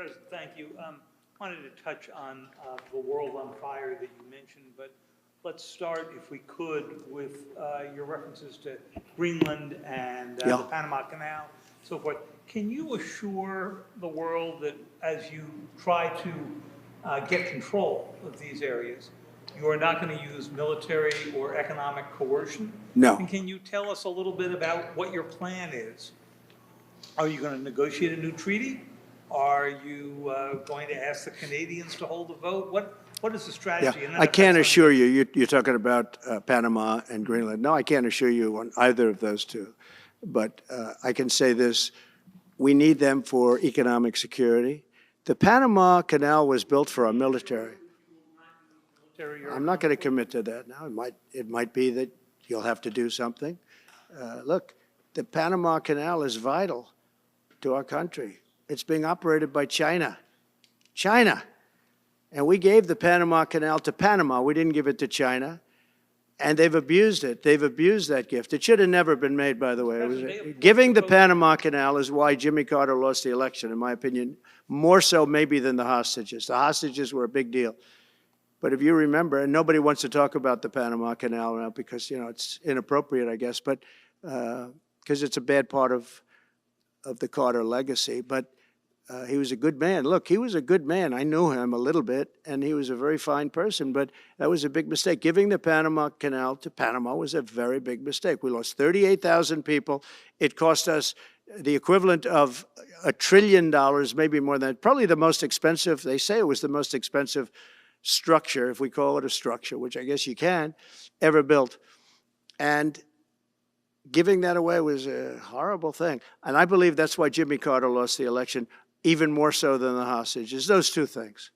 President, thank you. Wanted to touch on the world on fire that you mentioned, but let's start, if we could, with your references to Greenland and the Panama Canal, so forth. Can you assure the world that as you try to get control of these areas, you are not going to use military or economic coercion? No. And can you tell us a little bit about what your plan is? Are you going to negotiate a new treaty? Are you going to ask the Canadians to hold a vote? What is the strategy? Yeah, And then I if can't that's assure you, you're talking about Panama and Greenland. No, I can't assure you on either of those two. But I can say this, we need them for economic security. The Panama Canal was built for our military. military or I'm not going to commit to that now. It might be that you'll have to do something. Look, the Panama Canal is vital to our country. It's being operated by China. China. And we gave the Panama Canal to Panama. We didn't give it to China. And they've abused it. They've abused that gift. It should have never been made, by the way. Giving the Panama Canal is why Jimmy Carter lost the election, in my opinion, more so maybe than the hostages. The hostages were a big deal. But if you remember, and nobody wants to talk about the Panama Canal now because, you know, it's inappropriate, I guess, but because it's a bad part of the Carter legacy. But he was a good man. Look, he was a good man. I knew him a little bit, and he was a very fine person, but that was a big mistake. Giving the Panama Canal to Panama was a very big mistake. We lost 38,000 people. It cost us the equivalent of $1 trillion, maybe more than that. Probably the most expensive, they say it was the most expensive structure, if we call it a structure, which I guess you can, ever built. And giving that away was a horrible thing. And I believe that's why Jimmy Carter lost the election, even more so than the hostages. Those two things.